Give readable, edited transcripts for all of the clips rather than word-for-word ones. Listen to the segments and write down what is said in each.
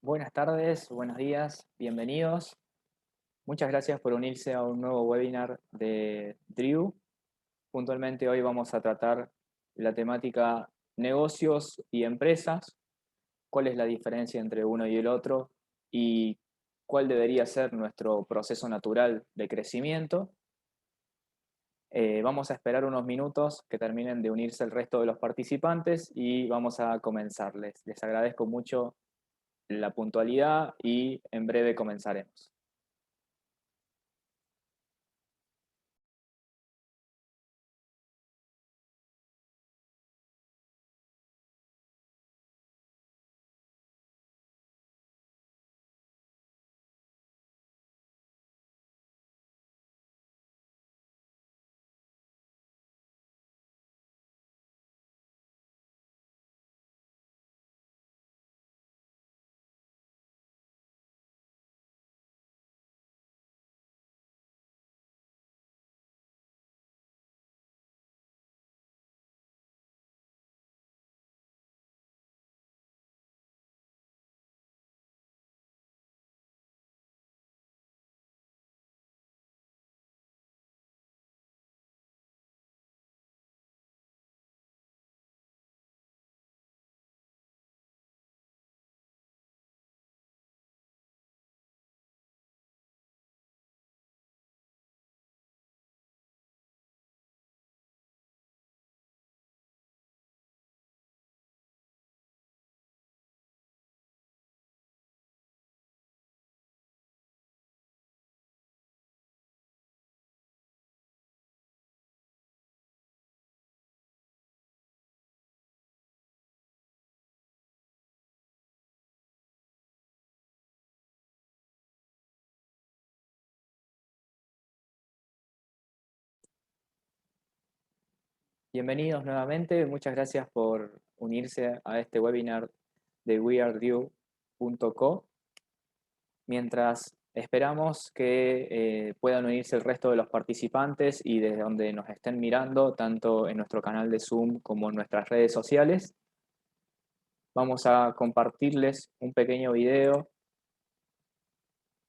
Buenas tardes, buenos días, bienvenidos. Muchas gracias por unirse a un nuevo webinar de Drew. Puntualmente hoy vamos a tratar la temática negocios y empresas, cuál es la diferencia entre uno y el otro y cuál debería ser nuestro proceso natural de crecimiento. Vamos a esperar unos minutos que terminen de unirse el resto de los participantes y vamos a comenzarles. Les agradezco mucho la puntualidad y en breve comenzaremos. Bienvenidos nuevamente, muchas gracias por unirse a este webinar de wearedu.co. Mientras esperamos que puedan unirse el resto de los participantes y desde donde nos estén mirando, tanto en nuestro canal de Zoom como en nuestras redes sociales, vamos a compartirles un pequeño video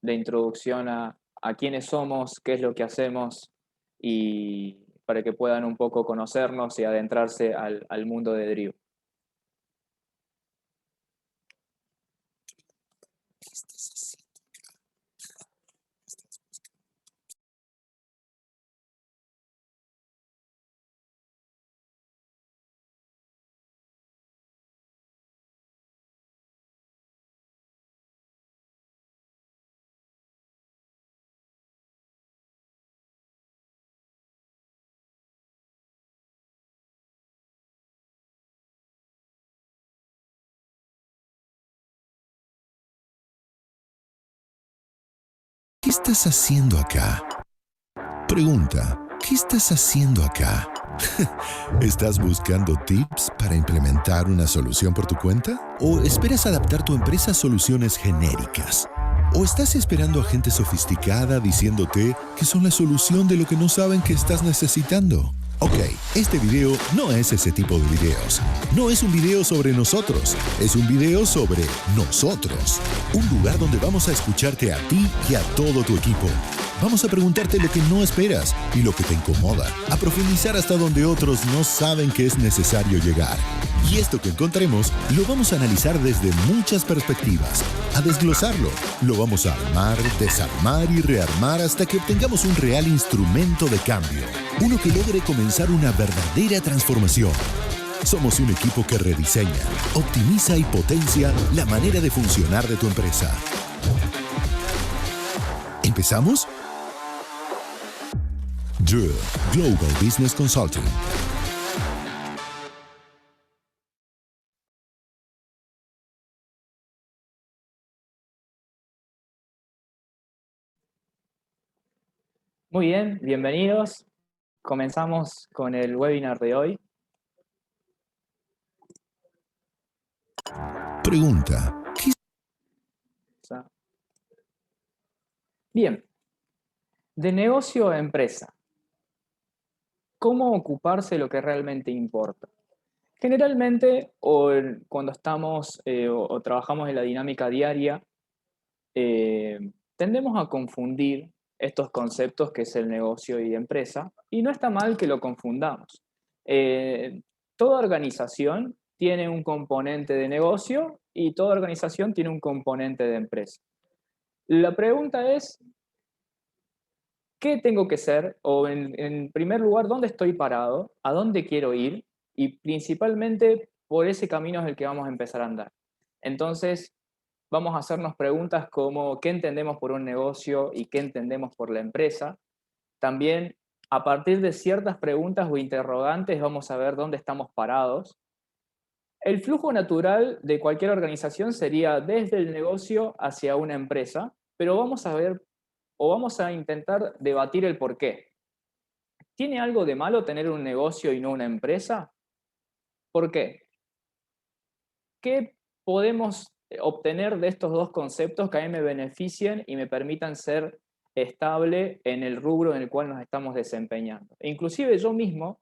de introducción a quiénes somos, qué es lo que hacemos y para que puedan un poco conocernos y adentrarse al mundo de Drew. ¿Qué estás haciendo acá? Pregunta, ¿qué estás haciendo acá? ¿Estás buscando tips para implementar una solución por tu cuenta? ¿O esperas adaptar tu empresa a soluciones genéricas? ¿O estás esperando a gente sofisticada diciéndote que son la solución de lo que no saben que estás necesitando? Ok, este video no es ese tipo de videos. No es un video sobre nosotros, es un video sobre nosotros. Un lugar donde vamos a escucharte a ti y a todo tu equipo. Vamos a preguntarte lo que no esperas y lo que te incomoda, a profundizar hasta donde otros no saben que es necesario llegar. Y esto que encontremos lo vamos a analizar desde muchas perspectivas, a desglosarlo. Lo vamos a armar, desarmar y rearmar hasta que obtengamos un real instrumento de cambio. Uno que logre comenzar una verdadera transformación. Somos un equipo que rediseña, optimiza y potencia la manera de funcionar de tu empresa. ¿Empezamos? Drew Global Business Consulting. Muy bien, bienvenidos. Comenzamos con el webinar de hoy. Pregunta, ¿qué Bien, de negocio a empresa. ¿Cómo ocuparse de lo que realmente importa? Generalmente, cuando estamos o trabajamos en la dinámica diaria, eh, tendemos a confundir estos conceptos que es el negocio y empresa, y no está mal que lo confundamos. Eh, Toda organización tiene un componente de negocio y toda organización tiene un componente de empresa. La pregunta es, ¿qué tengo que ser? O en primer lugar, ¿dónde estoy parado? ¿A dónde quiero ir? Y principalmente por ese camino es el que vamos a empezar a andar. Entonces, vamos a hacernos preguntas como ¿qué entendemos por un negocio y qué entendemos por la empresa? También, a partir de ciertas preguntas o interrogantes, vamos a ver dónde estamos parados. El flujo natural de cualquier organización sería desde el negocio hacia una empresa, pero vamos a ver o vamos a intentar debatir el por qué. ¿Tiene algo de malo tener un negocio y no una empresa? ¿Por qué? ¿Qué podemos obtener de estos dos conceptos que a mí me beneficien y me permitan ser estable en el rubro en el cual nos estamos desempeñando? E inclusive yo mismo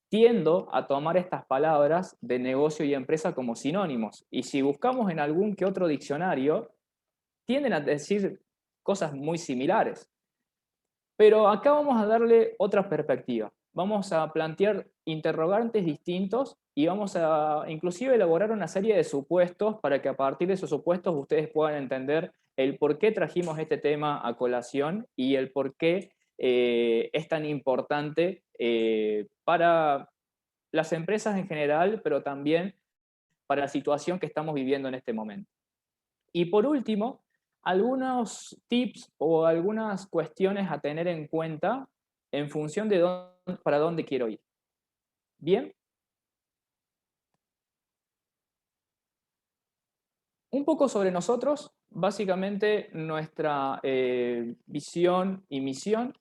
tiendo a tomar estas palabras de negocio y empresa como sinónimos. Y si buscamos en algún que otro diccionario, tienden a decir cosas muy similares. Pero acá vamos a darle otra perspectiva. Vamos a plantear interrogantes distintos y vamos a inclusive elaborar una serie de supuestos para que a partir de esos supuestos ustedes puedan entender el por qué trajimos este tema a colación y el por qué es tan importante para las empresas en general, pero también para la situación que estamos viviendo en este momento. Y por último, algunos tips o algunas cuestiones a tener en cuenta en función de para dónde quiero ir. Bien, un poco sobre nosotros, básicamente nuestra visión y misión.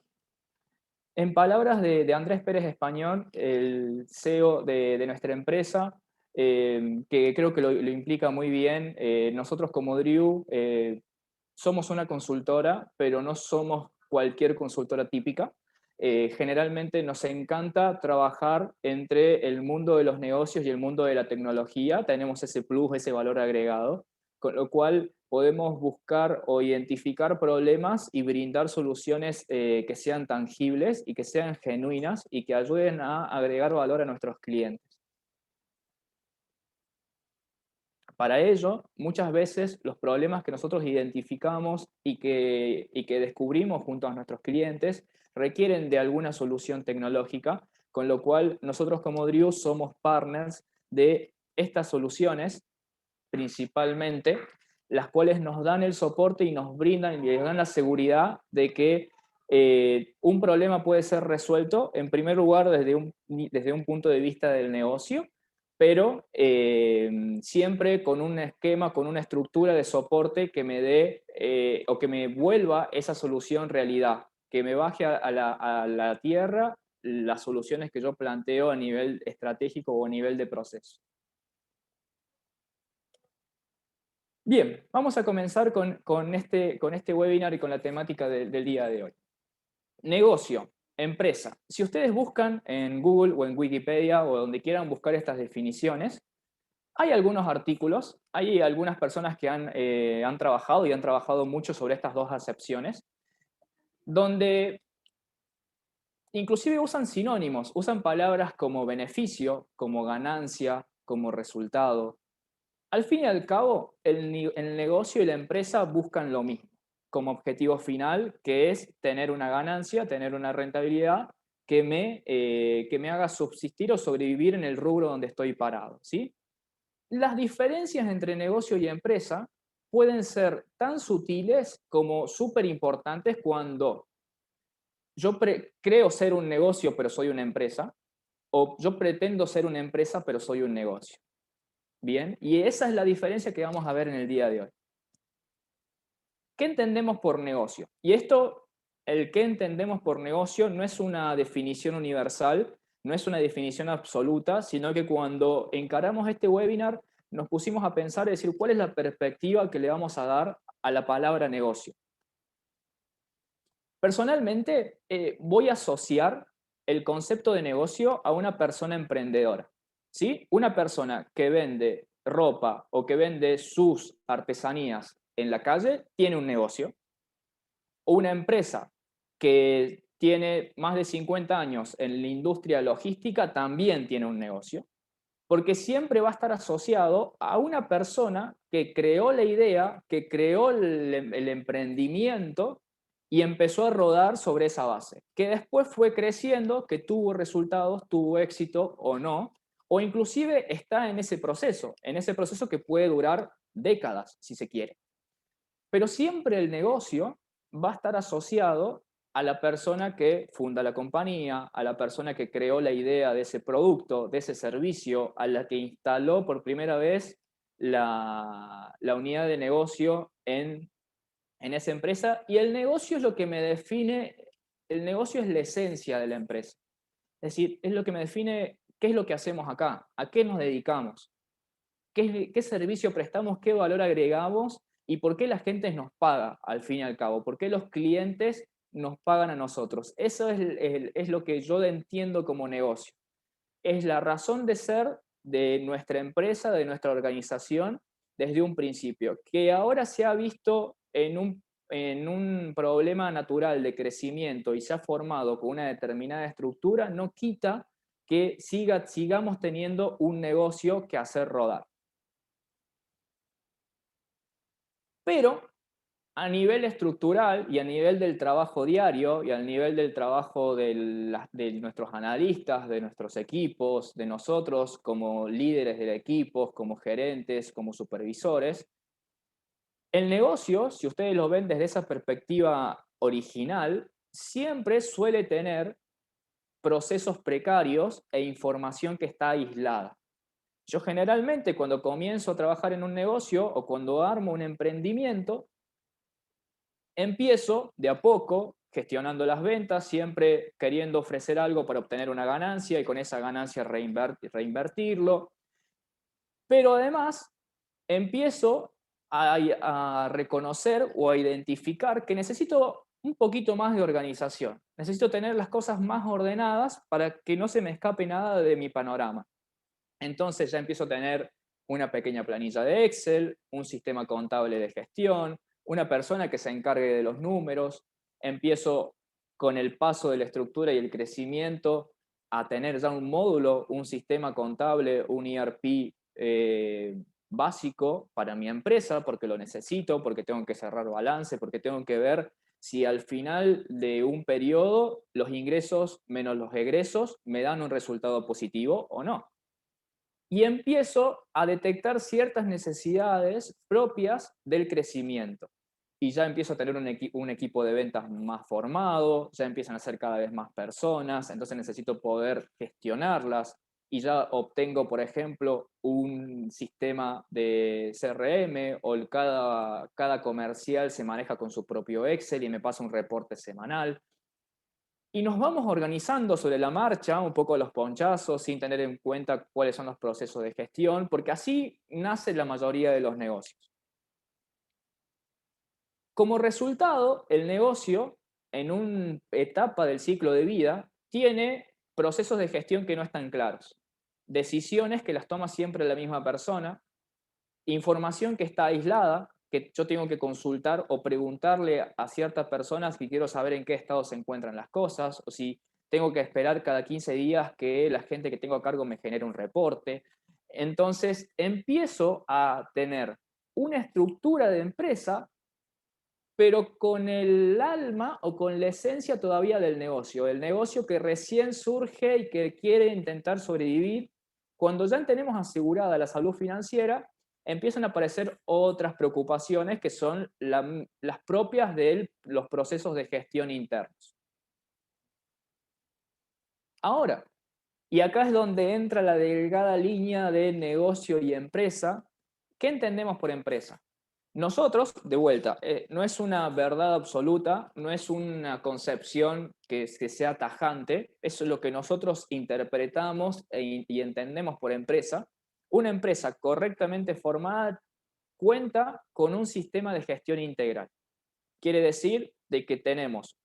En palabras de Andrés Pérez Español, el CEO de nuestra empresa, que creo que lo implica muy bien, nosotros como Drew somos una consultora, pero no somos cualquier consultora típica. Generalmente nos encanta trabajar entre el mundo de los negocios y el mundo de la tecnología. Tenemos ese plus, ese valor agregado, con lo cual podemos buscar o identificar problemas y brindar soluciones que sean tangibles y que sean genuinas y que ayuden a agregar valor a nuestros clientes. Para ello, muchas veces los problemas que nosotros identificamos y que descubrimos junto a nuestros clientes requieren de alguna solución tecnológica, con lo cual nosotros como Drew somos partners de estas soluciones, principalmente, las cuales nos dan el soporte y nos brindan y nos dan la seguridad de que un problema puede ser resuelto, en primer lugar, desde un punto de vista del negocio, pero siempre con un esquema, con una estructura de soporte que me dé o que me vuelva esa solución realidad, que me baje a la tierra las soluciones que yo planteo a nivel estratégico o a nivel de proceso. Bien, vamos a comenzar con este webinar y con la temática del día de hoy. Negocio, empresa. Si ustedes buscan en Google o en Wikipedia o donde quieran buscar estas definiciones, hay algunos artículos, hay algunas personas que han trabajado y han trabajado mucho sobre estas dos acepciones, donde inclusive usan sinónimos, usan palabras como beneficio, como ganancia, como resultado. Al fin y al cabo, el negocio y la empresa buscan lo mismo, como objetivo final, que es tener una ganancia, tener una rentabilidad que me haga subsistir o sobrevivir en el rubro donde estoy parado, ¿sí? Las diferencias entre negocio y empresa pueden ser tan sutiles como súper importantes cuando yo creo ser un negocio pero soy una empresa, o yo pretendo ser una empresa pero soy un negocio. Bien, y esa es la diferencia que vamos a ver en el día de hoy. ¿Qué entendemos por negocio? Y esto, el qué entendemos por negocio no es una definición universal, no es una definición absoluta, sino que cuando encaramos este webinar nos pusimos a pensar y decir cuál es la perspectiva que le vamos a dar a la palabra negocio. Personalmente, voy a asociar el concepto de negocio a una persona emprendedora. ¿sí? Una persona que vende ropa o que vende sus artesanías en la calle tiene un negocio. O una empresa que tiene más de 50 años en la industria logística también tiene un negocio, porque siempre va a estar asociado a una persona que creó la idea, que creó el emprendimiento y empezó a rodar sobre esa base, que después fue creciendo, que tuvo resultados, tuvo éxito o no, o inclusive está en ese proceso que puede durar décadas, si se quiere. Pero siempre el negocio va a estar asociado a la persona que funda la compañía, a la persona que creó la idea de ese producto, de ese servicio, a la que instaló por primera vez la unidad de negocio en esa empresa. Y el negocio es lo que me define, el negocio es la esencia de la empresa. Es decir, es lo que me define qué es lo que hacemos acá, a qué nos dedicamos, qué servicio prestamos, qué valor agregamos y por qué la gente nos paga al fin y al cabo, por qué los clientes nos pagan a nosotros. Eso es lo que yo entiendo como negocio. Es la razón de ser de nuestra empresa, de nuestra organización, desde un principio, que ahora se ha visto en un problema natural de crecimiento y se ha formado con una determinada estructura, no quita que sigamos teniendo un negocio que hacer rodar. Pero a nivel estructural y a nivel del trabajo diario y a nivel del trabajo de nuestros analistas, de nuestros equipos, de nosotros como líderes de equipos, como gerentes, como supervisores, el negocio, si ustedes lo ven desde esa perspectiva original, siempre suele tener procesos precarios e información que está aislada. Yo generalmente cuando comienzo a trabajar en un negocio o cuando armo un emprendimiento, empiezo de a poco gestionando las ventas, siempre queriendo ofrecer algo para obtener una ganancia y con esa ganancia reinvertirlo. Pero además empiezo a reconocer o a identificar que necesito un poquito más de organización. Necesito tener las cosas más ordenadas para que no se me escape nada de mi panorama. Entonces ya empiezo a tener una pequeña planilla de Excel, un sistema contable de gestión, una persona que se encargue de los números. Empiezo con el paso de la estructura y el crecimiento a tener ya un módulo, un sistema contable, un ERP básico para mi empresa, porque lo necesito, porque tengo que cerrar balance, porque tengo que ver si al final de un periodo los ingresos menos los egresos me dan un resultado positivo o no. Y empiezo a detectar ciertas necesidades propias del crecimiento. Y ya empiezo a tener un equipo de ventas más formado, ya empiezan a ser cada vez más personas, entonces necesito poder gestionarlas y ya obtengo, por ejemplo, un sistema de CRM o cada comercial se maneja con su propio Excel y me pasa un reporte semanal. Y nos vamos organizando sobre la marcha, un poco los ponchazos, sin tener en cuenta cuáles son los procesos de gestión, porque así nace la mayoría de los negocios. Como resultado, el negocio, en una etapa del ciclo de vida, tiene procesos de gestión que no están claros, decisiones que las toma siempre la misma persona, información que está aislada, que yo tengo que consultar o preguntarle a ciertas personas que quiero saber en qué estado se encuentran las cosas, o si tengo que esperar cada 15 días que la gente que tengo a cargo me genere un reporte. Entonces empiezo a tener una estructura de empresa, pero con el alma o con la esencia todavía del negocio, el negocio que recién surge y que quiere intentar sobrevivir. Cuando ya tenemos asegurada la salud financiera, empiezan a aparecer otras preocupaciones que son las propias de los procesos de gestión internos. Ahora, y acá es donde entra la delgada línea de negocio y empresa. ¿Qué entendemos por empresa? Nosotros, de vuelta, no es una verdad absoluta, no es una concepción que sea tajante, eso es lo que nosotros interpretamos y entendemos por empresa. Una empresa correctamente formada cuenta con un sistema de gestión integral. Quiere decir de que tenemos,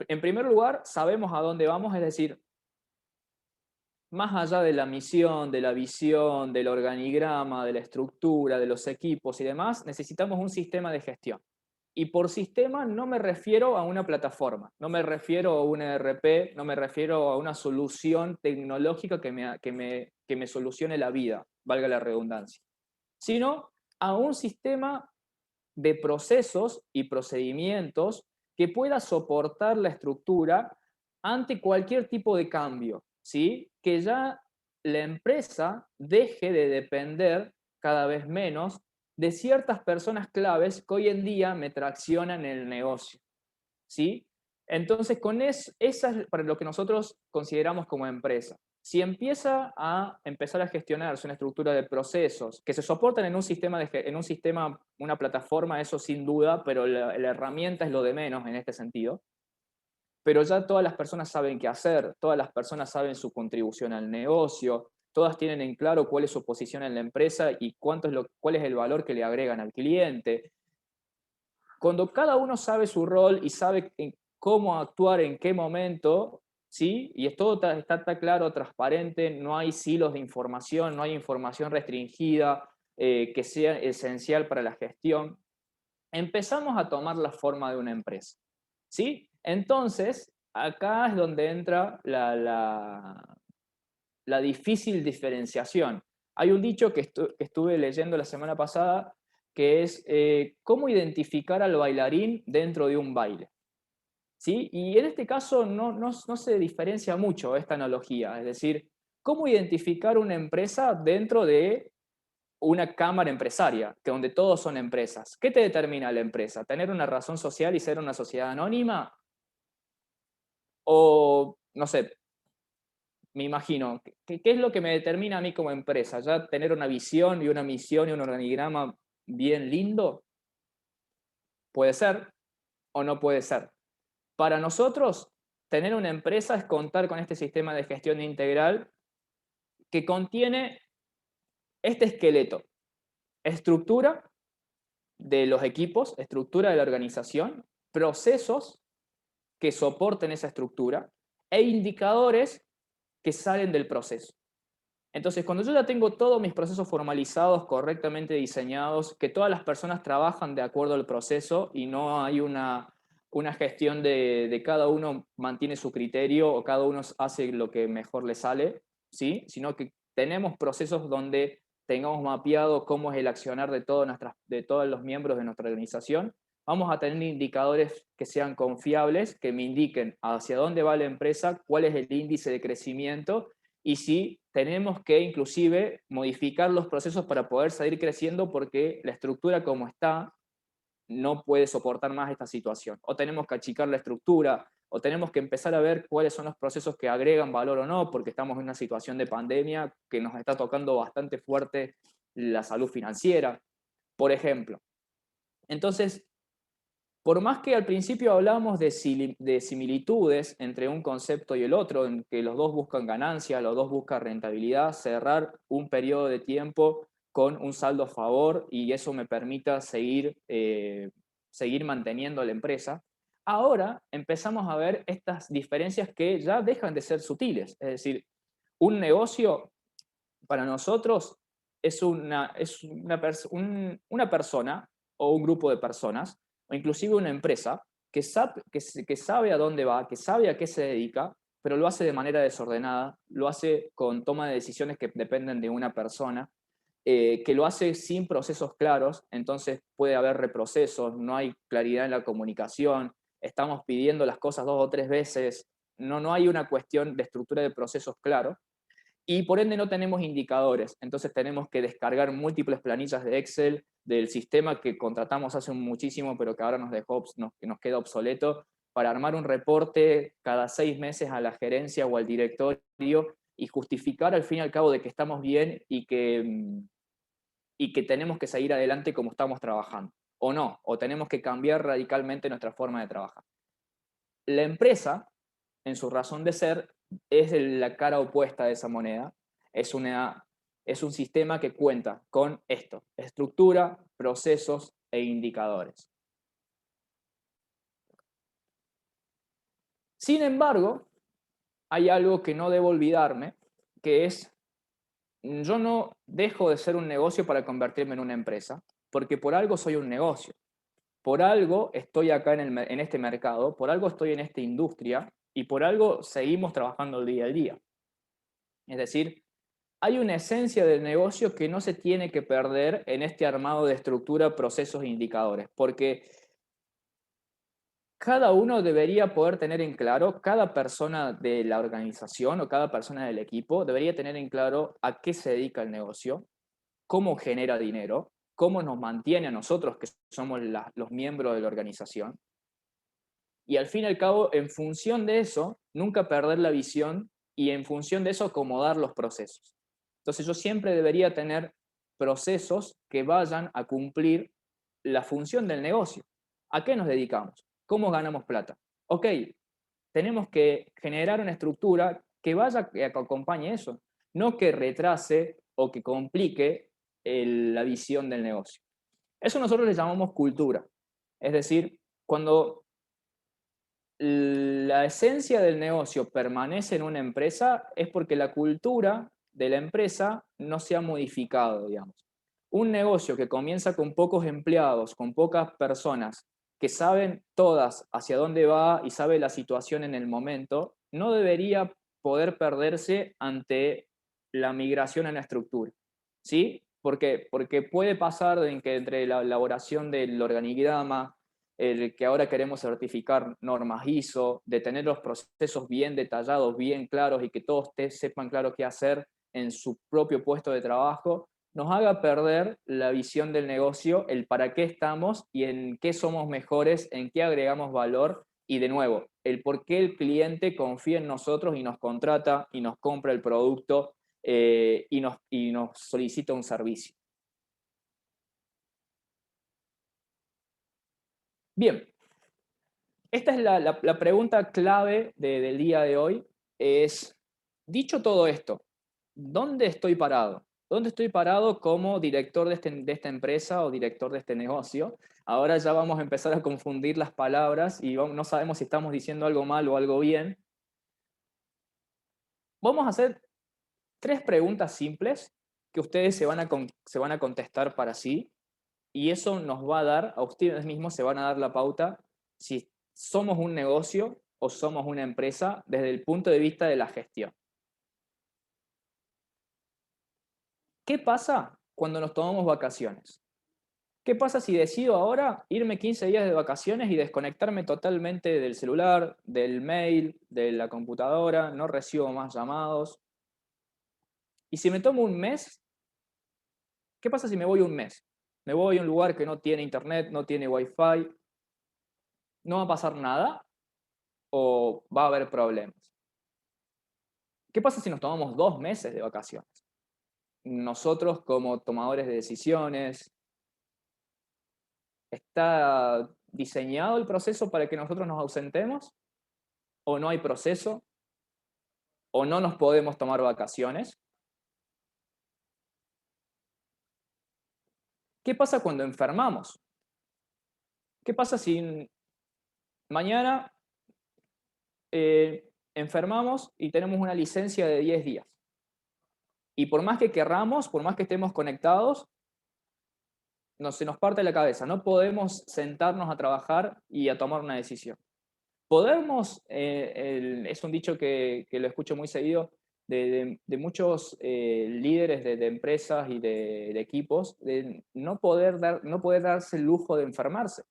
en primer lugar, sabemos a dónde vamos, es decir, más allá de la misión, de la visión, del organigrama, de la estructura, de los equipos y demás, necesitamos un sistema de gestión. Y por sistema no me refiero a una plataforma, no me refiero a un ERP, no me refiero a una solución tecnológica que me solucione la vida, valga la redundancia, sino a un sistema de procesos y procedimientos que pueda soportar la estructura ante cualquier tipo de cambio, ¿sí? Que ya la empresa deje de depender cada vez menos de ciertas personas claves que hoy en día me traccionan el negocio, ¿sí? Entonces, esa es para lo que nosotros consideramos como empresa. Si empieza a empezar a gestionarse una estructura de procesos que se soportan en un sistema, una plataforma, eso sin duda, pero la herramienta es lo de menos en este sentido. Pero ya todas las personas saben qué hacer, todas las personas saben su contribución al negocio, todas tienen en claro cuál es su posición en la empresa y cuál es el valor que le agregan al cliente. Cuando cada uno sabe su rol y sabe cómo actuar en qué momento, ¿sí? Y todo está claro, transparente, no hay silos de información, no hay información restringida que sea esencial para la gestión, empezamos a tomar la forma de una empresa, ¿sí? Entonces, acá es donde entra la difícil diferenciación. Hay un dicho que estuve leyendo la semana pasada que es cómo identificar al bailarín dentro de un baile. ¿Sí? Y en este caso no se diferencia mucho esta analogía, es decir, cómo identificar una empresa dentro de una cámara empresaria, que donde todos son empresas. ¿Qué te determina la empresa? ¿Tener una razón social y ser una sociedad anónima? O, no sé, me imagino, ¿qué es lo que me determina a mí como empresa? ¿Ya tener una visión y una misión y un organigrama bien lindo? Puede ser o no puede ser. Para nosotros, tener una empresa es contar con este sistema de gestión integral que contiene este esqueleto, estructura de los equipos, estructura de la organización, procesos que soporten esa estructura e indicadores que salen del proceso. Entonces, cuando yo ya tengo todos mis procesos formalizados, correctamente diseñados, que todas las personas trabajan de acuerdo al proceso y no hay una gestión de cada uno mantiene su criterio o cada uno hace lo que mejor le sale, ¿sí? Sino que tenemos procesos donde tengamos mapeado cómo es el accionar de todos los miembros de nuestra organización, vamos a tener indicadores que sean confiables, que me indiquen hacia dónde va la empresa, cuál es el índice de crecimiento y si tenemos que inclusive modificar los procesos para poder seguir creciendo porque la estructura como está no puede soportar más esta situación. O tenemos que achicar la estructura, o tenemos que empezar a ver cuáles son los procesos que agregan valor o no, porque estamos en una situación de pandemia que nos está tocando bastante fuerte la salud financiera, por ejemplo. Entonces, por más que al principio hablábamos de similitudes entre un concepto y el otro, en que los dos buscan ganancia, los dos buscan rentabilidad, cerrar un periodo de tiempo con un saldo a favor y eso me permita seguir manteniendo la empresa, ahora empezamos a ver estas diferencias que ya dejan de ser sutiles. Es decir, un negocio para nosotros una persona o un grupo de personas, o inclusive una empresa, que sabe a dónde va, que sabe a qué se dedica, pero lo hace de manera desordenada, lo hace con toma de decisiones que dependen de una persona, que lo hace sin procesos claros, entonces puede haber reprocesos, no hay claridad en la comunicación, estamos pidiendo las cosas 2 o 3 veces, no hay una cuestión de estructura de procesos claros y por ende no tenemos indicadores. Entonces tenemos que descargar múltiples planillas de Excel del sistema que contratamos hace muchísimo, pero que ahora nos queda obsoleto, para armar un reporte cada 6 meses a la gerencia o al directorio y justificar al fin y al cabo de que estamos bien y que tenemos que seguir adelante como estamos trabajando. O no, o tenemos que cambiar radicalmente nuestra forma de trabajar. La empresa, en su razón de ser, es la cara opuesta de esa moneda. Es, es un sistema que cuenta con esto, estructura, procesos e indicadores. Sin embargo, hay algo que no debo olvidarme que es, yo no dejo de ser un negocio para convertirme en una empresa, porque por algo soy un negocio. Por algo estoy acá en este mercado, por algo estoy en esta industria y por algo seguimos trabajando el día al día. Es decir, hay una esencia del negocio que no se tiene que perder en este armado de estructura, procesos e indicadores, porque cada uno debería poder tener en claro, cada persona de la organización o cada persona del equipo debería tener en claro a qué se dedica el negocio, cómo genera dinero, cómo nos mantiene a nosotros, que somos los miembros de la organización. Y al fin y al cabo, en función de eso, nunca perder la visión y en función de eso acomodar los procesos. Entonces yo siempre debería tener procesos que vayan a cumplir la función del negocio. ¿A qué nos dedicamos? ¿Cómo ganamos plata? Ok, tenemos que generar una estructura que vaya, que acompañe eso, no que retrase o que complique la visión del negocio. Eso nosotros le llamamos cultura. Es decir, cuando la esencia del negocio permanece en una empresa es porque la cultura de la empresa no se ha modificado, digamos. Un negocio que comienza con pocos empleados, con pocas personas, que saben todas hacia dónde va y sabe la situación en el momento, no debería poder perderse ante la migración en la estructura. ¿Sí? ¿Por qué? Porque puede pasar en que entre la elaboración del organigrama, el que ahora queremos certificar normas ISO, de tener los procesos bien detallados, bien claros y que todos sepan claro qué hacer en su propio puesto de trabajo, nos haga perder la visión del negocio, el para qué estamos y en qué somos mejores, en qué agregamos valor y de nuevo, el por qué el cliente confía en nosotros y nos contrata y nos compra el producto y nos solicita un servicio. Bien, esta es la pregunta clave del día de hoy. Es, dicho todo esto, ¿dónde estoy parado? ¿Dónde estoy parado como director de esta empresa o director de este negocio? Ahora ya vamos a empezar a confundir las palabras y no sabemos si estamos diciendo algo mal o algo bien. Vamos a hacer 3 preguntas simples que ustedes se van a contestar para sí y eso nos va a dar, a ustedes mismos se van a dar la pauta si somos un negocio o somos una empresa desde el punto de vista de la gestión. ¿Qué pasa cuando nos tomamos vacaciones? ¿Qué pasa si decido ahora irme 15 días de vacaciones y desconectarme totalmente del celular, del mail, de la computadora, no recibo más llamados? Y si me tomo un mes, ¿qué pasa si me voy un mes? Me voy a un lugar que no tiene internet, no tiene wifi, ¿no va a pasar nada o va a haber problemas? ¿Qué pasa si nos tomamos 2 meses de vacaciones? Nosotros como tomadores de decisiones, ¿está diseñado el proceso para que nosotros nos ausentemos? ¿O no hay proceso? ¿O no nos podemos tomar vacaciones? ¿Qué pasa cuando enfermamos? ¿Qué pasa si mañana enfermamos y tenemos una licencia de 10 días? Y por más que querramos, por más que estemos conectados, se nos parte la cabeza. No podemos sentarnos a trabajar y a tomar una decisión. Podemos, es un dicho que lo escucho muy seguido de muchos líderes de empresas y de equipos, de no poder darse el lujo de enfermarse.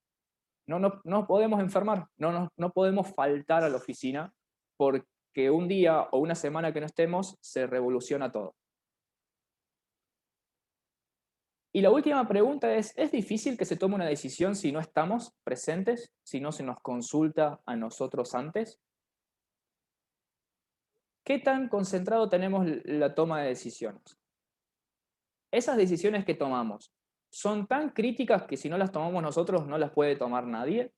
No podemos enfermar, no podemos faltar a la oficina porque un día o una semana que no estemos se revoluciona todo. Y la última pregunta ¿es difícil que se tome una decisión si no estamos presentes, si no se nos consulta a nosotros antes? ¿Qué tan concentrado tenemos la toma de decisiones? Esas decisiones que tomamos, ¿son tan críticas que si no las tomamos nosotros no las puede tomar nadie?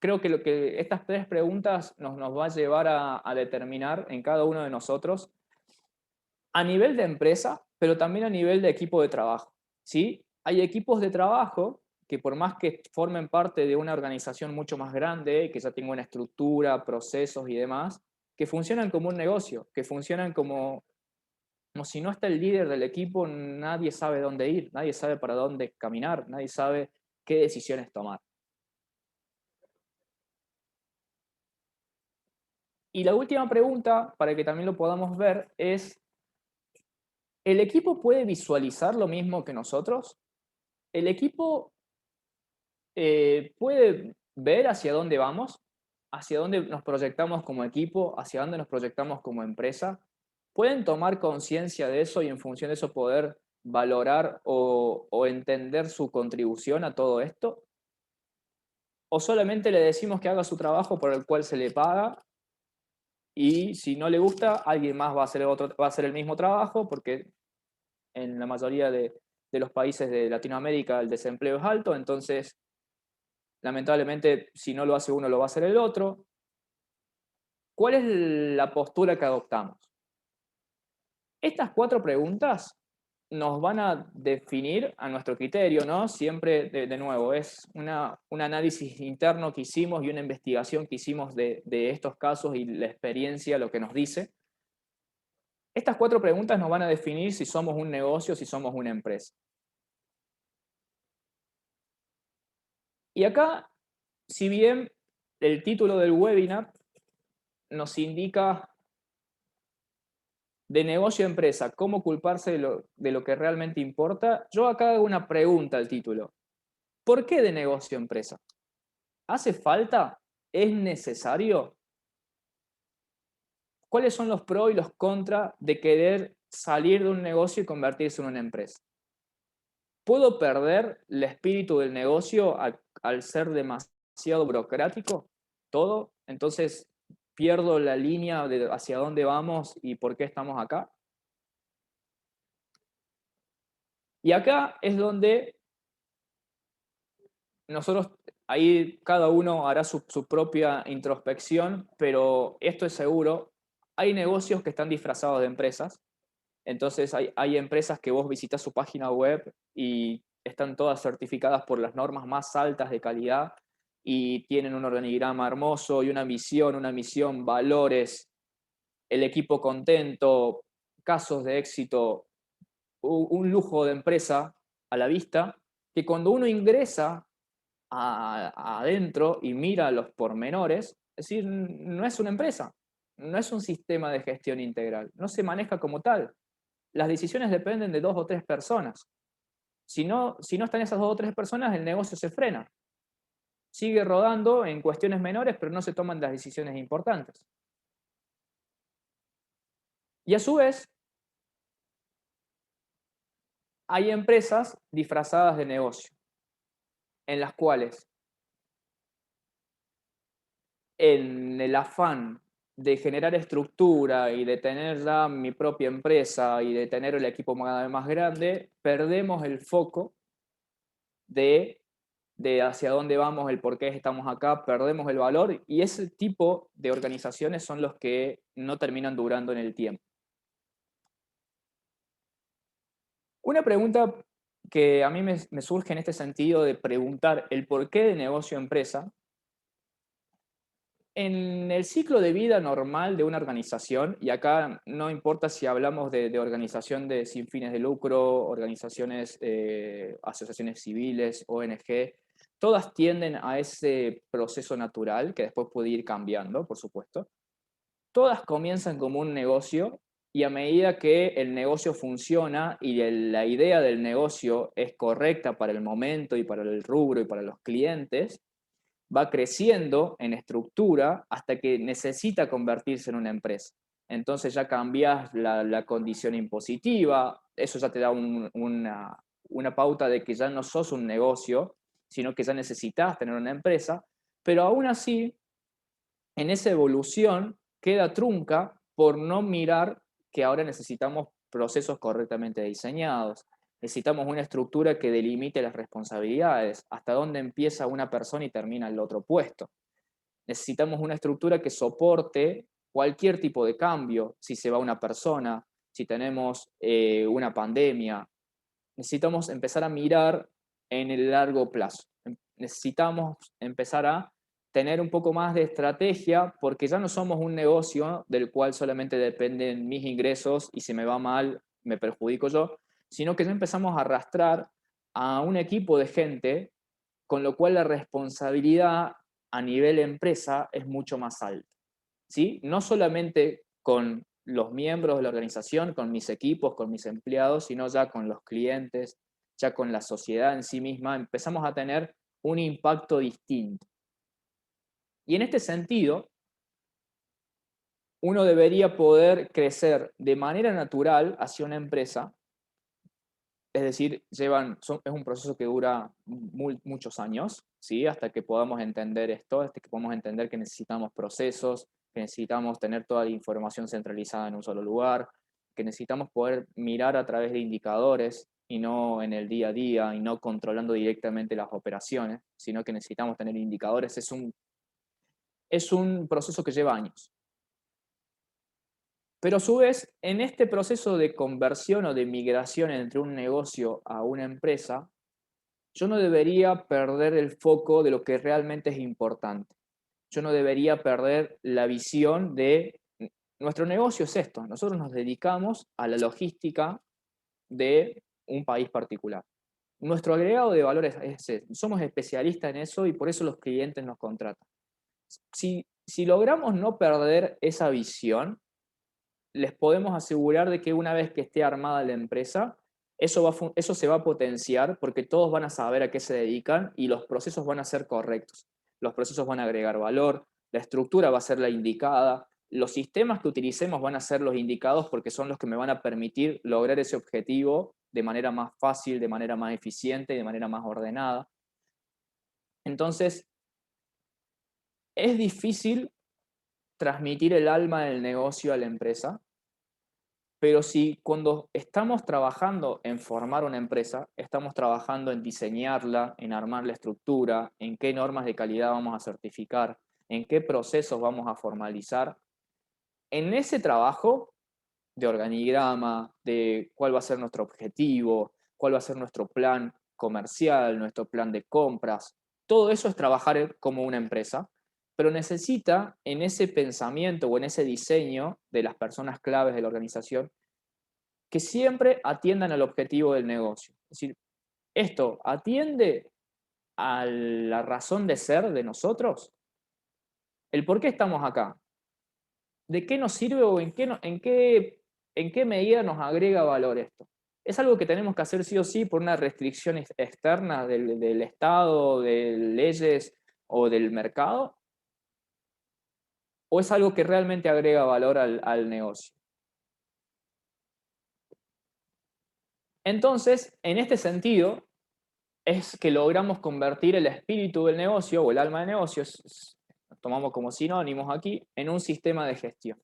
Creo que lo que estas 3 preguntas nos va a llevar a determinar en cada uno de nosotros a nivel de empresa, pero también a nivel de equipo de trabajo, ¿sí? Hay equipos de trabajo que por más que formen parte de una organización mucho más grande, que ya tenga una estructura, procesos y demás, que funcionan como un negocio, que funcionan como si no está el líder del equipo, nadie sabe dónde ir, nadie sabe para dónde caminar, nadie sabe qué decisiones tomar. Y la última pregunta, para que también lo podamos ver, es, ¿el equipo puede visualizar lo mismo que nosotros? ¿El equipo puede ver hacia dónde vamos? ¿Hacia dónde nos proyectamos como equipo? ¿Hacia dónde nos proyectamos como empresa? ¿Pueden tomar conciencia de eso y en función de eso poder valorar o entender su contribución a todo esto? ¿O solamente le decimos que haga su trabajo por el cual se le paga y si no le gusta, alguien más va a hacer, va a hacer el mismo trabajo porque en la mayoría de los países de Latinoamérica el desempleo es alto, entonces lamentablemente si no lo hace uno lo va a hacer el otro? ¿Cuál es la postura que adoptamos? Estas 4 preguntas nos van a definir a nuestro criterio, ¿no? Siempre, de nuevo, es un análisis interno que hicimos y una investigación que hicimos de estos casos y la experiencia, lo que nos dice. Estas 4 preguntas nos van a definir si somos un negocio o si somos una empresa. Y acá, si bien el título del webinar nos indica de negocio a empresa, cómo culparse de lo que realmente importa, yo acá hago una pregunta al título. ¿Por qué de negocio a empresa? ¿Hace falta? ¿Es necesario? ¿Cuáles son los pros y los contras de querer salir de un negocio y convertirse en una empresa? ¿Puedo perder el espíritu del negocio al ser demasiado burocrático? ¿Todo? Entonces, ¿pierdo la línea de hacia dónde vamos y por qué estamos acá? Y acá es donde nosotros, ahí cada uno hará su propia introspección, pero esto es seguro, hay negocios que están disfrazados de empresas. Entonces hay empresas que vos visitas su página web y están todas certificadas por las normas más altas de calidad y tienen un organigrama hermoso y una misión, valores, el equipo contento, casos de éxito, un lujo de empresa a la vista, que cuando uno ingresa adentro y mira los pormenores, es decir, no es una empresa, no es un sistema de gestión integral, no se maneja como tal. Las decisiones dependen de 2 o 3 personas. Si no están esas 2 o 3 personas, el negocio se frena. Sigue rodando en cuestiones menores, pero no se toman las decisiones importantes. Y a su vez, hay empresas disfrazadas de negocio, en las cuales, en el afán de generar estructura y de tener ya mi propia empresa y de tener el equipo cada vez más grande, perdemos el foco de hacia dónde vamos, el por qué estamos acá, perdemos el valor y ese tipo de organizaciones son los que no terminan durando en el tiempo. Una pregunta que a mí me surge en este sentido de preguntar el por qué de negocio a empresa. En el ciclo de vida normal de una organización, y acá no importa si hablamos de organización sin fines de lucro, organizaciones, asociaciones civiles, ONG, todas tienden a ese proceso natural que después puede ir cambiando, por supuesto. Todas comienzan como un negocio y a medida que el negocio funciona y la idea del negocio es correcta para el momento y para el rubro y para los clientes, va creciendo en estructura hasta que necesita convertirse en una empresa. Entonces ya cambias la condición impositiva, eso ya te da una pauta de que ya no sos un negocio, sino que ya necesitas tener una empresa, pero aún así, en esa evolución queda trunca por no mirar que ahora necesitamos procesos correctamente diseñados, necesitamos una estructura que delimite las responsabilidades, hasta dónde empieza una persona y termina el otro puesto. Necesitamos una estructura que soporte cualquier tipo de cambio, si se va una persona, si tenemos una pandemia. Necesitamos empezar a mirar en el largo plazo. Necesitamos empezar a tener un poco más de estrategia, porque ya no somos un negocio del cual solamente dependen mis ingresos y si me va mal me perjudico yo, sino que ya empezamos a arrastrar a un equipo de gente, con lo cual la responsabilidad a nivel empresa es mucho más alta. ¿Sí? No solamente con los miembros de la organización, con mis equipos, con mis empleados, sino ya con los clientes, ya con la sociedad en sí misma, empezamos a tener un impacto distinto. Y en este sentido, uno debería poder crecer de manera natural hacia una empresa, es decir, es un proceso que dura muchos años, ¿sí? Hasta que podamos entender esto, hasta que podamos entender que necesitamos procesos, que necesitamos tener toda la información centralizada en un solo lugar, que necesitamos poder mirar a través de indicadores y no en el día a día y no controlando directamente las operaciones, sino que necesitamos tener indicadores. Es un proceso que lleva años. Pero a su vez, en este proceso de conversión o de migración entre un negocio a una empresa, yo no debería perder el foco de lo que realmente es importante. Yo no debería perder la visión de nuestro negocio es esto. Nosotros nos dedicamos a la logística de un país particular. Nuestro agregado de valor es ese. Somos especialistas en eso y por eso los clientes nos contratan. Si logramos no perder esa visión, les podemos asegurar de que una vez que esté armada la empresa, eso se va a potenciar porque todos van a saber a qué se dedican y los procesos van a ser correctos. Los procesos van a agregar valor, la estructura va a ser la indicada, los sistemas que utilicemos van a ser los indicados porque son los que me van a permitir lograr ese objetivo de manera más fácil, de manera más eficiente y de manera más ordenada. Entonces, es difícil transmitir el alma del negocio a la empresa, pero si cuando estamos trabajando en formar una empresa, estamos trabajando en diseñarla, en armar la estructura, en qué normas de calidad vamos a certificar, en qué procesos vamos a formalizar, en ese trabajo de organigrama, de cuál va a ser nuestro objetivo, cuál va a ser nuestro plan comercial, nuestro plan de compras, todo eso es trabajar como una empresa, pero necesita en ese pensamiento o en ese diseño de las personas claves de la organización que siempre atiendan al objetivo del negocio. Es decir, ¿esto atiende a la razón de ser de nosotros? ¿El por qué estamos acá? ¿De qué nos sirve o en qué medida nos agrega valor esto? ¿Es algo que tenemos que hacer sí o sí por una restricción externa del Estado, de leyes o del mercado? ¿O es algo que realmente agrega valor al negocio? Entonces, en este sentido, es que logramos convertir el espíritu del negocio o el alma del negocio, tomamos como sinónimos aquí, en un sistema de gestión.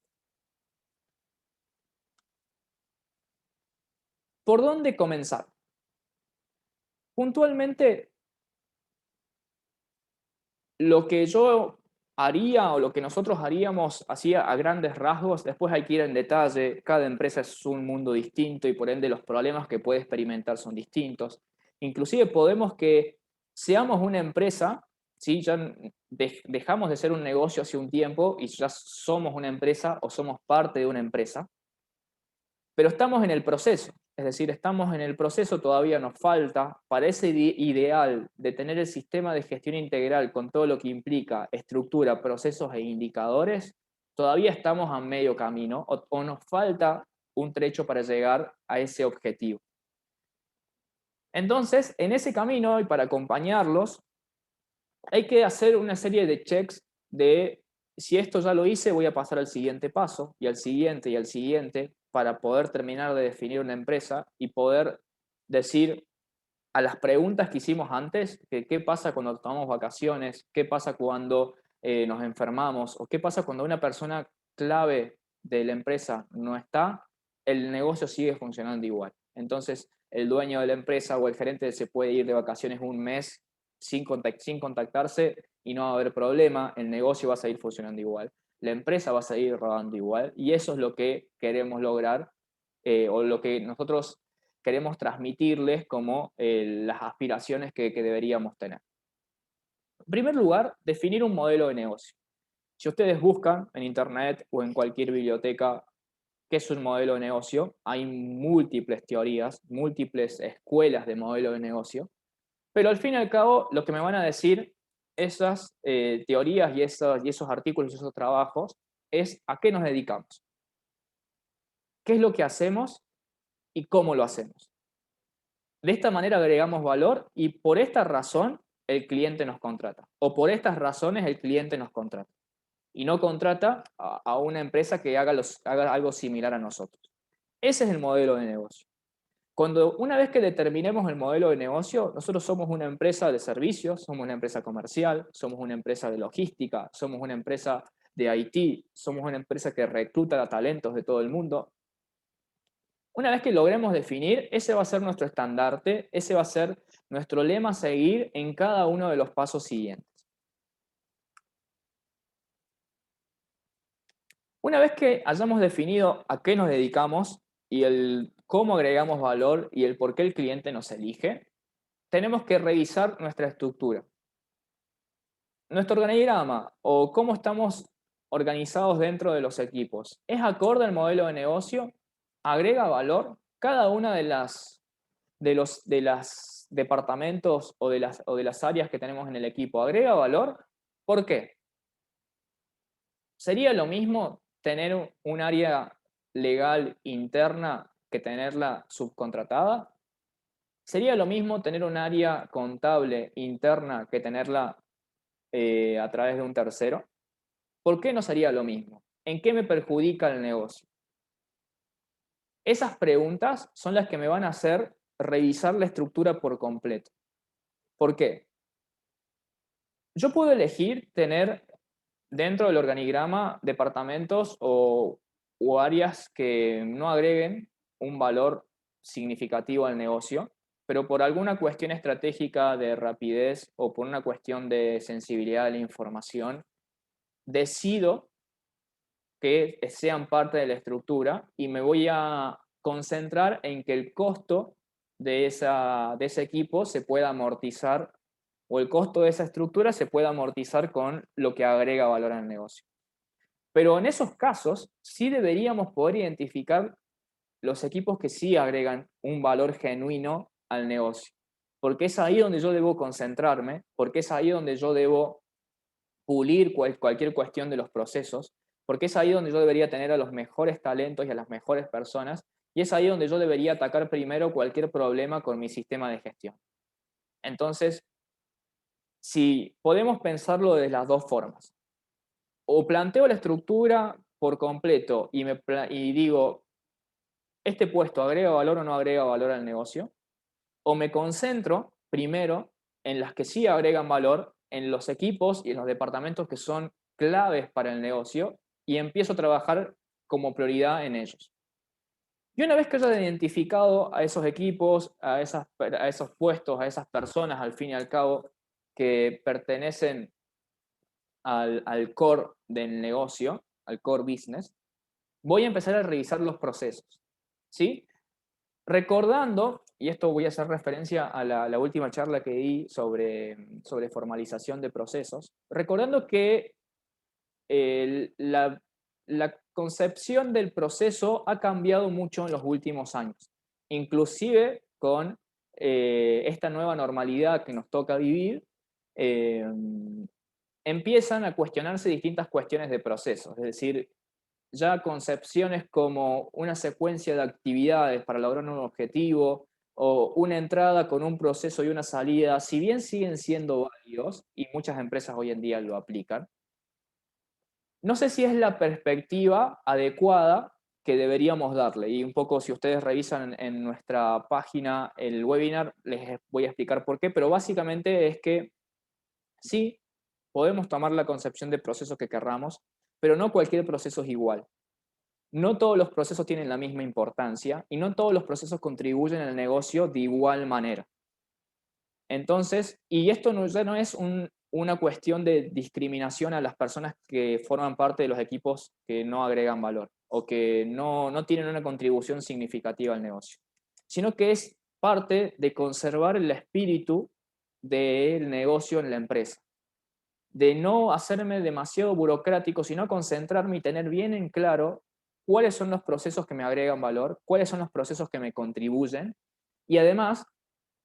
¿Por dónde comenzar? Puntualmente, lo que yo haría o lo que nosotros haríamos así a grandes rasgos, después hay que ir en detalle, cada empresa es un mundo distinto y por ende los problemas que puede experimentar son distintos. Inclusive podemos que seamos una empresa, ¿sí? Ya dejamos de ser un negocio hace un tiempo y ya somos una empresa o somos parte de una empresa, pero estamos en el proceso, es decir, estamos en el proceso, todavía nos falta, para ese ideal de tener el sistema de gestión integral con todo lo que implica estructura, procesos e indicadores, todavía estamos a medio camino o nos falta un trecho para llegar a ese objetivo. Entonces, en ese camino y para acompañarlos, hay que hacer una serie de checks de si esto ya lo hice, voy a pasar al siguiente paso y al siguiente y al siguiente para poder terminar de definir una empresa y poder decir a las preguntas que hicimos antes, que qué pasa cuando tomamos vacaciones, qué pasa cuando nos enfermamos o qué pasa cuando una persona clave de la empresa no está, el negocio sigue funcionando igual. Entonces, el dueño de la empresa o el gerente se puede ir de vacaciones un mes sin contactarse y no va a haber problema, el negocio va a seguir funcionando igual, la empresa va a seguir rodando igual y eso es lo que queremos lograr o lo que nosotros queremos transmitirles como las aspiraciones que deberíamos tener. En primer lugar, definir un modelo de negocio. Si ustedes buscan en internet o en cualquier biblioteca qué es un modelo de negocio, hay múltiples teorías, múltiples escuelas de modelo de negocio, pero al fin y al cabo lo que me van a decir esas teorías y esos artículos y esos trabajos es a qué nos dedicamos, qué es lo que hacemos y cómo lo hacemos. De esta manera agregamos valor y por esta razón el cliente nos contrata. O por estas razones el cliente nos contrata. Y no contrata a una empresa que haga algo similar a nosotros. Ese es el modelo de negocio. Una vez que determinemos el modelo de negocio, nosotros somos una empresa de servicios, somos una empresa comercial, somos una empresa de logística, somos una empresa de IT, somos una empresa que recluta a talentos de todo el mundo. Una vez que logremos definir, ese va a ser nuestro estandarte, ese va a ser nuestro lema a seguir en cada uno de los pasos siguientes. Una vez que hayamos definido a qué nos dedicamos y el cómo agregamos valor y el por qué el cliente nos elige, tenemos que revisar nuestra estructura. Nuestro organigrama o cómo estamos organizados dentro de los equipos, ¿es acorde al modelo de negocio? ¿Agrega valor? Cada una de los departamentos o de las áreas que tenemos en el equipo, ¿agrega valor? ¿Por qué? ¿Sería lo mismo tener un área legal interna que tenerla subcontratada? ¿Sería lo mismo tener un área contable interna que tenerla a través de un tercero? ¿Por qué no sería lo mismo? ¿En qué me perjudica el negocio? Esas preguntas son las que me van a hacer revisar la estructura por completo. ¿Por qué? Yo puedo elegir tener dentro del organigrama departamentos o áreas que no agreguen un valor significativo al negocio, pero por alguna cuestión estratégica de rapidez o por una cuestión de sensibilidad de la información, decido que sean parte de la estructura y me voy a concentrar en que el costo de ese equipo se pueda amortizar o el costo de esa estructura se pueda amortizar con lo que agrega valor al negocio. Pero en esos casos sí deberíamos poder identificar los equipos que sí agregan un valor genuino al negocio, porque es ahí donde yo debo concentrarme, porque es ahí donde yo debo pulir cualquier cuestión de los procesos, porque es ahí donde yo debería tener a los mejores talentos y a las mejores personas, y es ahí donde yo debería atacar primero cualquier problema con mi sistema de gestión. Entonces, si podemos pensarlo de las dos formas, o planteo la estructura por completo y digo, ¿este puesto agrega valor o no agrega valor al negocio? O me concentro primero en las que sí agregan valor, en los equipos y en los departamentos que son claves para el negocio y empiezo a trabajar como prioridad en ellos. Y una vez que haya identificado a esos equipos, a esos puestos, a esas personas al fin y al cabo que pertenecen al core del negocio, al core business, voy a empezar a revisar los procesos. ¿Sí? Recordando, y esto voy a hacer referencia a la última charla que di sobre formalización de procesos, recordando que la concepción del proceso ha cambiado mucho en los últimos años, inclusive con esta nueva normalidad que nos toca vivir, eh, empiezan a cuestionarse distintas cuestiones de procesos, es decir, ya concepciones como una secuencia de actividades para lograr un objetivo o una entrada con un proceso y una salida, si bien siguen siendo válidos y muchas empresas hoy en día lo aplican, no sé si es la perspectiva adecuada que deberíamos darle. Y un poco si ustedes revisan en nuestra página el webinar, les voy a explicar por qué, pero básicamente es que sí, podemos tomar la concepción de procesos que querramos, pero no cualquier proceso es igual. No todos los procesos tienen la misma importancia y no todos los procesos contribuyen al negocio de igual manera. Entonces, y esto ya no es una cuestión de discriminación a las personas que forman parte de los equipos que no agregan valor o que no tienen una contribución significativa al negocio, sino que es parte de conservar el espíritu del negocio en la empresa. de no hacerme demasiado burocrático, sino concentrarme y tener bien en claro cuáles son los procesos que me agregan valor, cuáles son los procesos que me contribuyen, y además,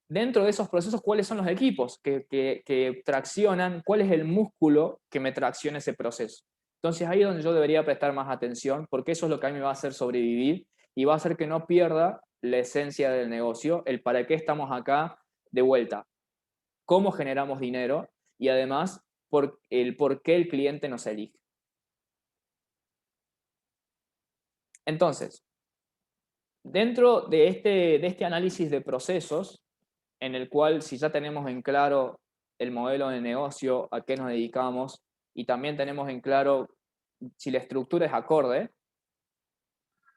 dentro de esos procesos, cuáles son los equipos que traccionan, cuál es el músculo que me tracciona ese proceso. Entonces ahí es donde yo debería prestar más atención, porque eso es lo que a mí me va a hacer sobrevivir y va a hacer que no pierda la esencia del negocio, el para qué estamos acá de vuelta, cómo generamos dinero y además por qué el cliente nos elige. Entonces, dentro de este análisis de procesos, en el cual si ya tenemos en claro el modelo de negocio, a qué nos dedicamos, y también tenemos en claro si la estructura es acorde,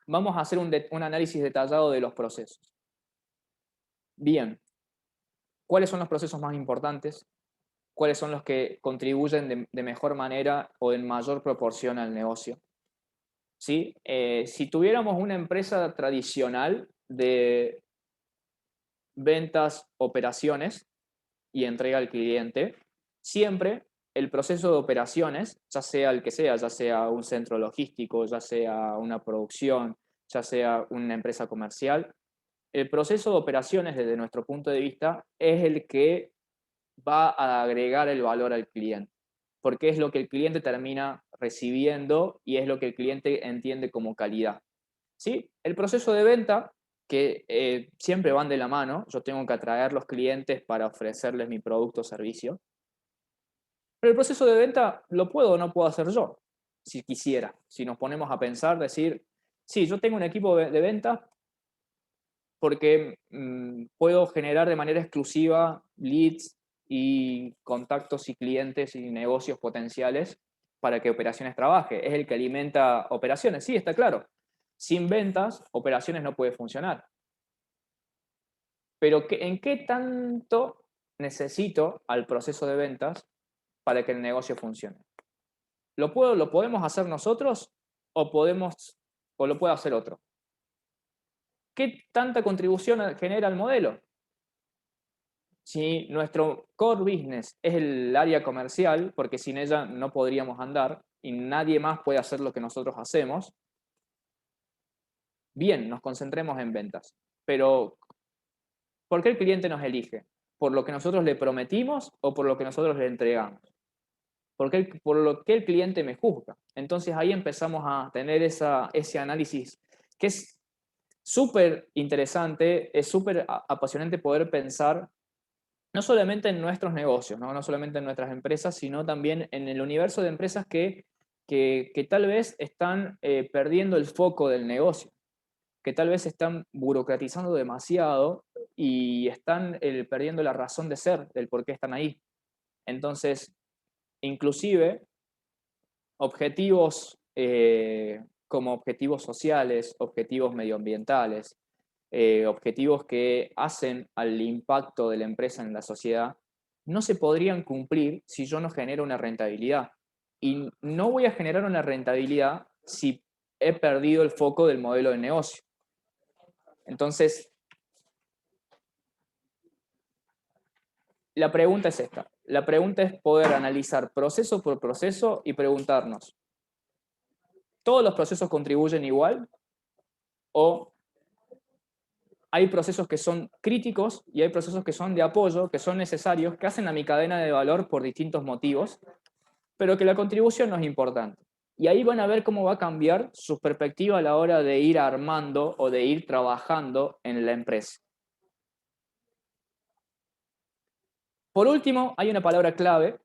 vamos a hacer un análisis detallado de los procesos. Bien, ¿cuáles son los procesos más importantes? ¿Cuáles son los que contribuyen de mejor manera o en mayor proporción al negocio? ¿Sí? Si tuviéramos una empresa tradicional de ventas, operaciones y entrega al cliente, siempre el proceso de operaciones, ya sea el que sea, ya sea un centro logístico, ya sea una producción, ya sea una empresa comercial, el proceso de operaciones desde nuestro punto de vista es el que va a agregar el valor al cliente, porque es lo que el cliente termina recibiendo y es lo que el cliente entiende como calidad. ¿Sí? El proceso de venta, que siempre van de la mano, yo tengo que atraer los clientes para ofrecerles mi producto o servicio, pero el proceso de venta lo puedo o no puedo hacer yo, si quisiera. Si nos ponemos a pensar, decir, sí, yo tengo un equipo de ventas porque puedo generar de manera exclusiva leads y contactos y clientes y negocios potenciales para que operaciones trabaje. Es el que alimenta operaciones, sí, está claro. Sin ventas, operaciones no puede funcionar. Pero ¿en qué tanto necesito al proceso de ventas para que el negocio funcione? ¿Lo podemos hacer nosotros o lo puede hacer otro? ¿Qué tanta contribución genera el modelo? Si nuestro core business es el área comercial, porque sin ella no podríamos andar y nadie más puede hacer lo que nosotros hacemos, bien, nos concentremos en ventas. Pero, ¿por qué el cliente nos elige? ¿Por lo que nosotros le prometimos o por lo que nosotros le entregamos? Por lo que el cliente me juzga. Entonces ahí empezamos a tener ese análisis que es súper interesante, es súper apasionante poder pensar no solamente en nuestros negocios, ¿no? No solamente en nuestras empresas, sino también en el universo de empresas que tal vez están perdiendo el foco del negocio, que tal vez están burocratizando demasiado y están perdiendo la razón de ser, del por qué están ahí. Entonces, inclusive, objetivos como objetivos sociales, objetivos medioambientales, objetivos que hacen al impacto de la empresa en la sociedad, no se podrían cumplir si yo no genero una rentabilidad. Y no voy a generar una rentabilidad si he perdido el foco del modelo de negocio. Entonces, la pregunta es esta. La pregunta es poder analizar proceso por proceso y preguntarnos, ¿todos los procesos contribuyen igual? ¿O hay procesos que son críticos y hay procesos que son de apoyo, que son necesarios, que hacen a mi cadena de valor por distintos motivos, pero que la contribución no es importante? Y ahí van a ver cómo va a cambiar su perspectiva a la hora de ir armando o de ir trabajando en la empresa. Por último, hay una palabra clave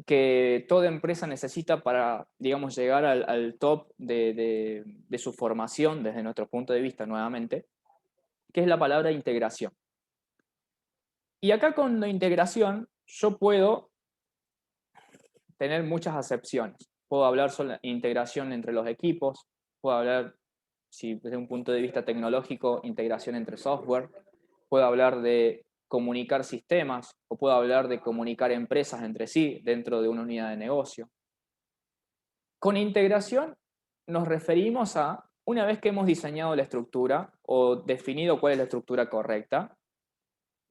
que toda empresa necesita para, digamos, llegar al top de su formación desde nuestro punto de vista nuevamente, que es la palabra integración. Y acá con la integración yo puedo tener muchas acepciones. Puedo hablar sobre integración entre los equipos, puedo hablar, si desde un punto de vista tecnológico, integración entre software, puedo hablar de comunicar sistemas o puedo hablar de comunicar empresas entre sí dentro de una unidad de negocio. Con integración nos referimos a, una vez que hemos diseñado la estructura o definido cuál es la estructura correcta,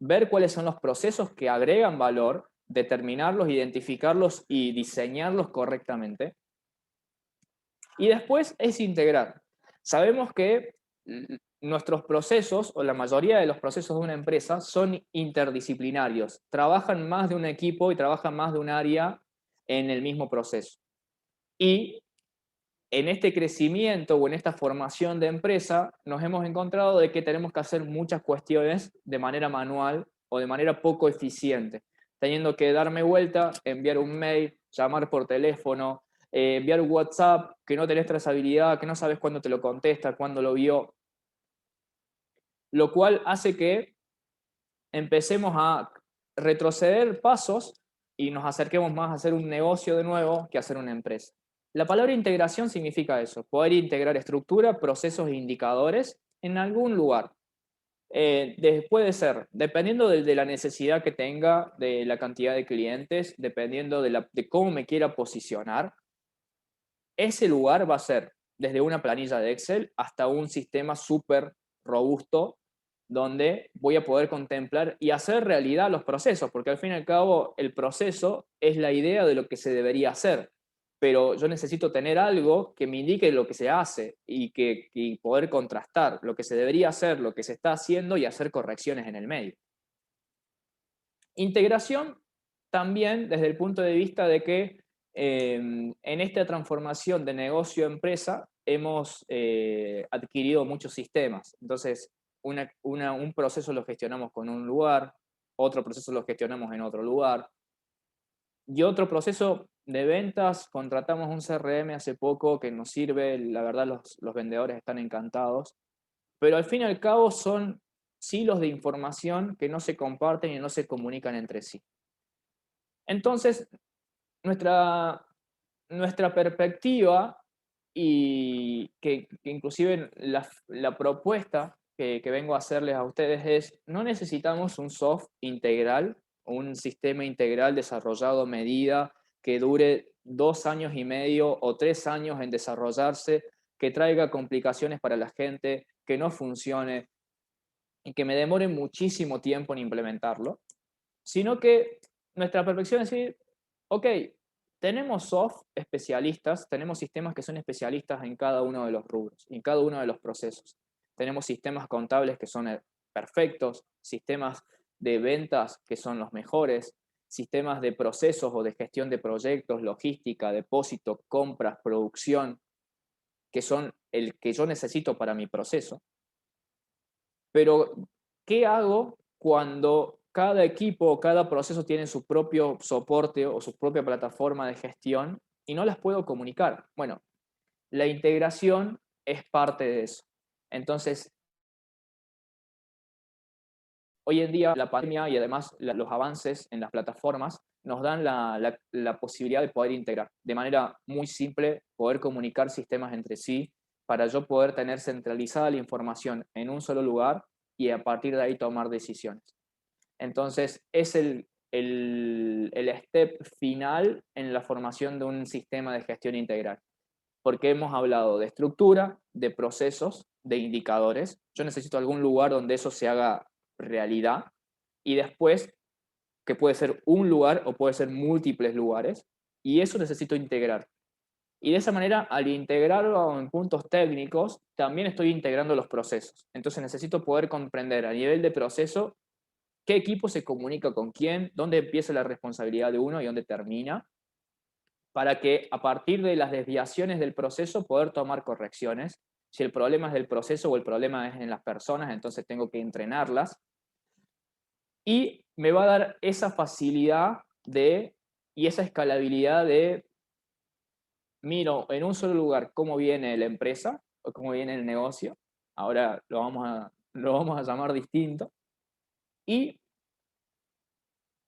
ver cuáles son los procesos que agregan valor determinarlos, identificarlos y diseñarlos correctamente. Y después es integrar. Sabemos que nuestros procesos, o la mayoría de los procesos de una empresa, son interdisciplinarios. Trabajan más de un equipo y trabajan más de un área en el mismo proceso. Y en este crecimiento o en esta formación de empresa, nos hemos encontrado de que tenemos que hacer muchas cuestiones de manera manual o de manera poco eficiente, teniendo que darme vuelta, enviar un mail, llamar por teléfono, enviar un WhatsApp, que no tenés trazabilidad, que no sabes cuándo te lo contesta, cuándo lo vio, lo cual hace que empecemos a retroceder pasos y nos acerquemos más a hacer un negocio de nuevo que a hacer una empresa. La palabra integración significa eso, poder integrar estructura, procesos e indicadores en algún lugar. Puede ser, dependiendo de la necesidad que tenga, de la cantidad de clientes, dependiendo de cómo me quiera posicionar, ese lugar va a ser desde una planilla de Excel hasta un sistema súper robusto donde voy a poder contemplar y hacer realidad los procesos, porque al fin y al cabo el proceso es la idea de lo que se debería hacer, pero yo necesito tener algo que me indique lo que se hace y poder contrastar lo que se debería hacer, lo que se está haciendo y hacer correcciones en el medio. Integración también desde el punto de vista de que en esta transformación de negocio a empresa hemos adquirido muchos sistemas. Entonces, un proceso lo gestionamos con un lugar, otro proceso lo gestionamos en otro lugar, y otro proceso de ventas, contratamos un CRM hace poco que nos sirve, la verdad los vendedores están encantados, pero al fin y al cabo son silos de información que no se comparten y no se comunican entre sí. Entonces, nuestra perspectiva y que inclusive la propuesta que vengo a hacerles a ustedes es, no necesitamos un soft integral, un sistema integral desarrollado a medida que dure 2 años y medio o 3 años en desarrollarse, que traiga complicaciones para la gente, que no funcione y que me demore muchísimo tiempo en implementarlo, sino que nuestra perspectiva es decir, ok, tenemos soft especialistas, tenemos sistemas que son especialistas en cada uno de los rubros, en cada uno de los procesos. Tenemos sistemas contables que son perfectos, sistemas de ventas que son los mejores, sistemas de procesos o de gestión de proyectos, logística, depósito, compras, producción, que son el que yo necesito para mi proceso. Pero, ¿qué hago cuando cada equipo o cada proceso tiene su propio soporte o su propia plataforma de gestión y no las puedo comunicar? Bueno, la integración es parte de eso. Entonces, hoy en día la pandemia y además los avances en las plataformas nos dan la posibilidad de poder integrar de manera muy simple, poder comunicar sistemas entre sí para yo poder tener centralizada la información en un solo lugar y a partir de ahí tomar decisiones. Entonces, es el step final en la formación de un sistema de gestión integral, porque hemos hablado de estructura, de procesos, de indicadores. Yo necesito algún lugar donde eso se haga realidad y después, que puede ser un lugar o puede ser múltiples lugares, y eso necesito integrar. Y de esa manera, al integrarlo en puntos técnicos, también estoy integrando los procesos. Entonces necesito poder comprender a nivel de proceso qué equipo se comunica con quién, dónde empieza la responsabilidad de uno y dónde termina, para que a partir de las desviaciones del proceso poder tomar correcciones. Si el problema es del proceso o el problema es en las personas, entonces tengo que entrenarlas. Y me va a dar esa facilidad y esa escalabilidad de miro en un solo lugar cómo viene la empresa o cómo viene el negocio. Ahora lo vamos a llamar distinto. Y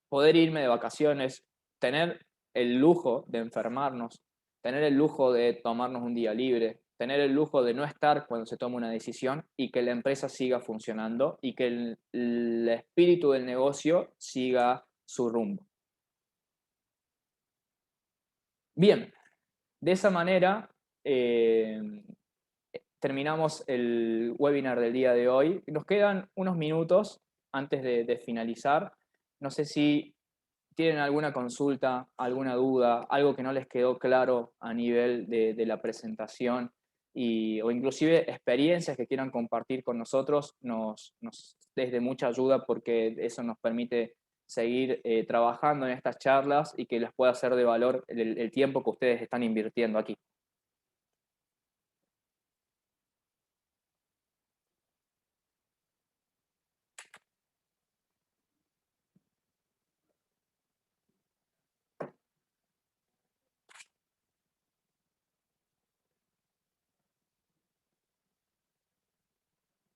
poder irme de vacaciones, tener el lujo de enfermarnos, tener el lujo de tomarnos un día libre, tener el lujo de no estar cuando se toma una decisión y que la empresa siga funcionando y que el espíritu del negocio siga su rumbo. Bien, de esa manera terminamos el webinar del día de hoy. Nos quedan unos minutos antes de finalizar. No sé si tienen alguna consulta, alguna duda, algo que no les quedó claro a nivel de la presentación o inclusive experiencias que quieran compartir con nosotros, nos es de mucha ayuda porque eso nos permite seguir trabajando en estas charlas y que les pueda ser de valor el tiempo que ustedes están invirtiendo aquí.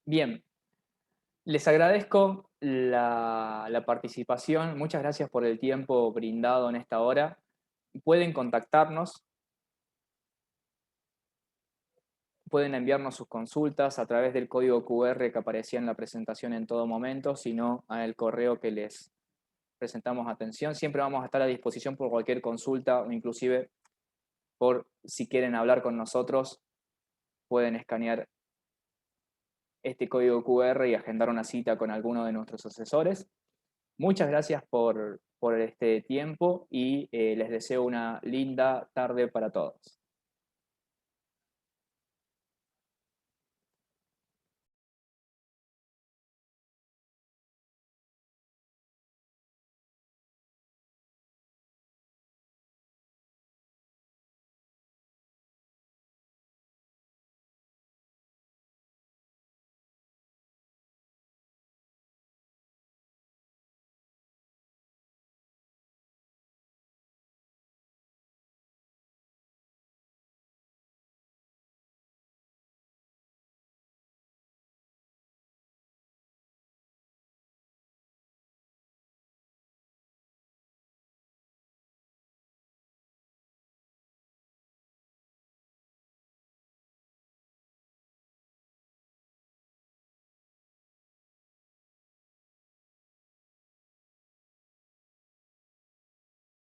Bien, les agradezco la participación. Muchas gracias por el tiempo brindado en esta hora. Pueden contactarnos, pueden enviarnos sus consultas a través del código QR que aparecía en la presentación en todo momento, sino al correo que les presentamos atención. Siempre vamos a estar a disposición por cualquier consulta o inclusive por si quieren hablar con nosotros, pueden escanear este código QR y agendar una cita con alguno de nuestros asesores. Muchas gracias por este tiempo y les deseo una linda tarde para todos.